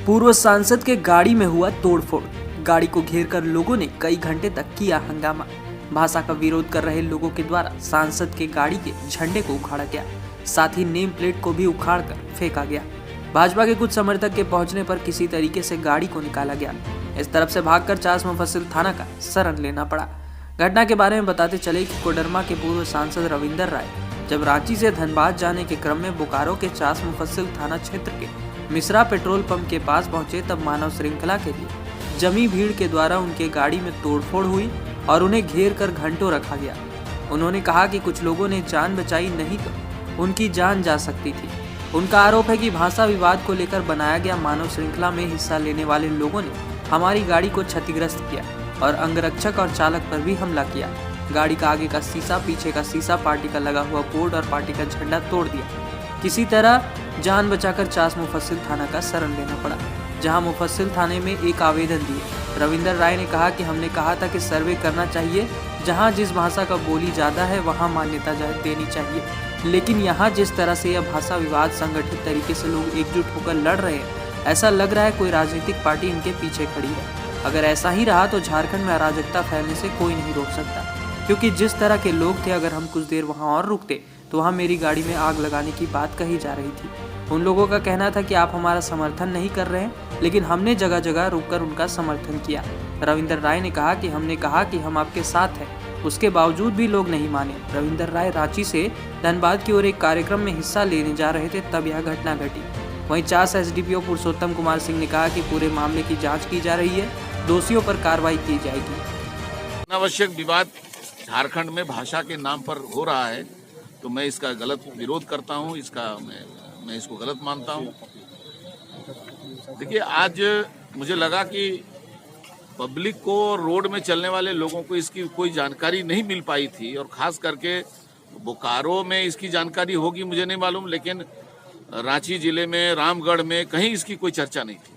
पूर्व सांसद के गाड़ी में हुआ तोड़फोड़। गाड़ी को घेरकर लोगों ने कई घंटे तक किया हंगामा। भाषा का विरोध कर रहे लोगों के द्वारा सांसद के गाड़ी के झंडे को उखाड़ा गया, साथ ही नेम प्लेट को भी उखाड़कर फेंका गया। भाजपा के कुछ समर्थक के पहुंचने पर किसी तरीके से गाड़ी को निकाला गया। इस तरफ से भागकर चास मुफस्सिल थाना का शरण लेना पड़ा। घटना के बारे में बताते चले कि कोडरमा के पूर्व सांसद रविंदर राय जब रांची से धनबाद जाने के क्रम में बोकारो के चास मुफस्सिल थाना क्षेत्र के मिश्रा पेट्रोल पंप के पास पहुंचे, तब मानव श्रृंखला के लिए जमी भीड़ के द्वारा उनके गाड़ी में तोड़फोड़ हुई और उन्हें घेर कर घंटों रखा गया। उन्होंने कहा कि कुछ लोगों ने जान बचाई, नहीं तो उनकी जान जा सकती थी। उनका आरोप है कि भाषा विवाद को लेकर बनाया गया मानव श्रृंखला में हिस्सा लेने वाले लोगों ने हमारी गाड़ी को क्षतिग्रस्त किया और अंगरक्षक और चालक पर भी हमला किया। गाड़ी का आगे का शीशा, पीछे का शीशा, पार्टी का लगा हुआ बोर्ड और पार्टी का झंडा तोड़ दिया। किसी तरह जान बचाकर चास मुफस्सिल थाना का शरण लेना पड़ा, जहां मुफस्सिल थाने में एक आवेदन दिए। रविंदर राय ने कहा कि हमने कहा था कि सर्वे करना चाहिए, जहां जिस भाषा का बोली ज्यादा है वहां मान्यता देनी चाहिए, लेकिन यहां जिस तरह से यह भाषा विवाद संगठित तरीके से लोग एकजुट होकर लड़ रहे हैं, ऐसा लग रहा है कोई राजनीतिक पार्टी इनके पीछे खड़ी है। अगर ऐसा ही रहा तो झारखंड में अराजकता फैलने से कोई नहीं रोक सकता, क्योंकि जिस तरह के लोग थे, अगर हम कुछ देर वहां और रुकते तो वहां मेरी गाड़ी में आग लगाने की बात कही जा रही थी। उन लोगों का कहना था कि आप हमारा समर्थन नहीं कर रहे हैं, लेकिन हमने जगह जगह रुककर उनका समर्थन किया। रविंदर राय ने कहा कि हमने कहा कि हम आपके साथ हैं, उसके बावजूद भी लोग नहीं माने। रविंदर राय रांची से धनबाद की ओर एक कार्यक्रम में हिस्सा लेने जा रहे थे, तब यह घटना घटी। वहीं चास एसडीपीओ पुरुषोत्तम कुमार सिंह ने कहा कि पूरे मामले की जाँच की जा रही है, दोषियों पर कार्रवाई की जाएगी। अनावश्यक विवाद झारखंड में भाषा के नाम पर हो रहा है, तो मैं इसका गलत विरोध करता हूं। मैं इसको गलत मानता हूं। देखिए, आज मुझे लगा कि पब्लिक को, रोड में चलने वाले लोगों को इसकी कोई जानकारी नहीं मिल पाई थी, और खास करके बोकारो में इसकी जानकारी होगी मुझे नहीं मालूम, लेकिन रांची जिले में, रामगढ़ में कहीं इसकी कोई चर्चा नहीं थी।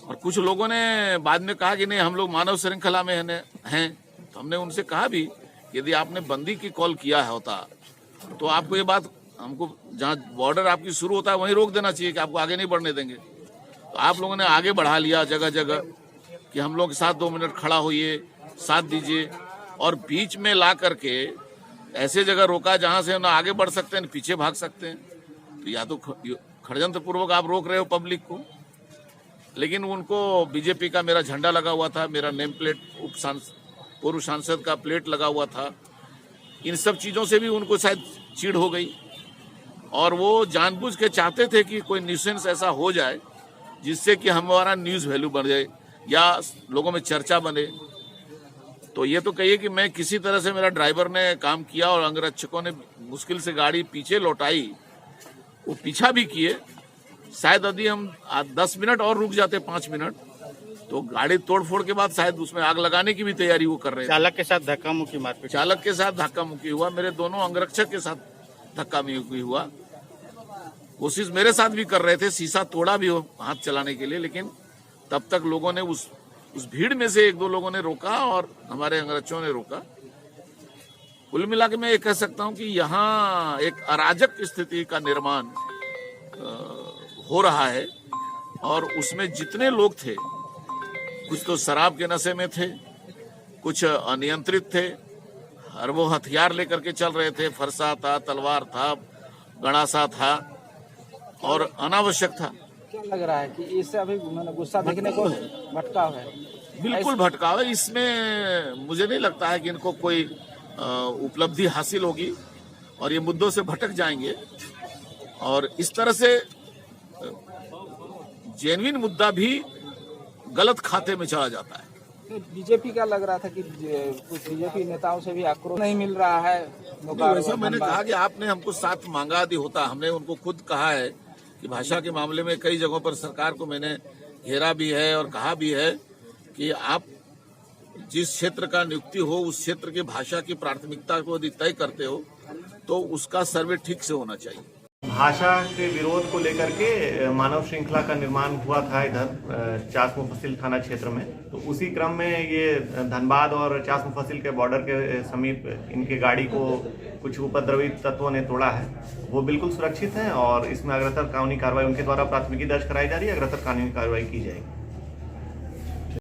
और कुछ लोगों ने बाद में कहा कि नहीं, हम लोग मानव श्रृंखला में हैं। तो हमने उनसे कहा भी, यदि आपने बंदी की कॉल किया होता तो आपको ये बात, हमको जहाँ बॉर्डर आपकी शुरू होता है वहीं रोक देना चाहिए कि आपको आगे नहीं बढ़ने देंगे। तो आप लोगों ने आगे बढ़ा लिया जगह जगह कि हम लोग के साथ 2 मिनट खड़ा होइए, साथ दीजिए, और बीच में ला करके ऐसे जगह रोका जहां से ना आगे बढ़ सकते हैं, पीछे भाग सकते हैं। तो या तो षड्यंत्र पूर्वक आप रोक रहे हो पब्लिक को। लेकिन उनको बीजेपी का मेरा झंडा लगा हुआ था, मेरा नेम प्लेट पूर्व सांसद का प्लेट लगा हुआ था, इन सब चीजों से भी उनको शायद चिढ़ हो गई, और वो जानबूझ के चाहते थे कि कोई न्यूसेंस ऐसा हो जाए जिससे कि हमारा न्यूज वैल्यू बढ़ जाए या लोगों में चर्चा बने। तो ये तो कहिए कि मैं किसी तरह से, मेरा ड्राइवर ने काम किया और अंगरक्षकों ने मुश्किल से गाड़ी पीछे लौटाई, वो पीछा भी किए। शायद यदि हम 10 मिनट और रुक जाते, 5 मिनट, तो गाड़ी तोड़फोड़ के बाद शायद उसमें आग लगाने की भी तैयारी वो कर रहे थे। चालक के साथ धक्का मुक्की मारपीट, चालक के साथ धक्का मुक्की हुआ, मेरे दोनों अंगरक्षक के साथ धक्का मुक्की हुआ। कोशिश मेरे साथ भी कर रहे थे, शीशा तोड़ा भी हो हाथ चलाने के लिए, लेकिन तब तक लोगों ने उस भीड़ में से 1-2 लोगों ने रोका और हमारे अंगरक्षकों ने रोका। कुल मिला के मैं ये कह सकता हूं कि यहाँ एक अराजक स्थिति का निर्माण हो रहा है, और उसमें जितने लोग थे, कुछ तो शराब के नशे में थे, कुछ अनियंत्रित थे, और वो हथियार लेकर के चल रहे थे। फरसा था, तलवार था, गणासा था, और अनावश्यक था। क्या लग रहा है कि इससे अभी गुस्सा देखने को भटकाव है? बिल्कुल भटकाव है। इसमें मुझे नहीं लगता है कि इनको कोई उपलब्धि हासिल होगी, और ये मुद्दों से भटक जाएंगे, और इस तरह से जेन्युइन मुद्दा भी गलत खाते में चला जाता है। बीजेपी का लग रहा था कि कुछ बीजेपी नेताओं से भी आक्रोश नहीं मिल रहा है। वैसा मैंने कहा कि आपने हमको साथ मांगा यदि होता। हमने उनको खुद कहा है कि भाषा के मामले में कई जगहों पर सरकार को मैंने घेरा भी है और कहा भी है कि आप जिस क्षेत्र का नियुक्ति हो, उस क्षेत्र की भाषा की प्राथमिकता को यदि तय करते हो तो उसका सर्वे ठीक से होना चाहिए। भाषा के विरोध को लेकर के मानव श्रृंखला का निर्माण हुआ था इधर चास मुफस्सिल थाना क्षेत्र में। तो उसी क्रम में ये धनबाद और चास मुफस्सिल के बॉर्डर के समीप इनके गाड़ी को कुछ उपद्रवी तत्वों ने तोड़ा है। वो बिल्कुल सुरक्षित हैं और इसमें अग्रतर कानूनी कार्रवाई उनके द्वारा प्राथमिकी दर्ज कराई जा रही है, अग्रतर कानूनी कार्रवाई की जाएगी।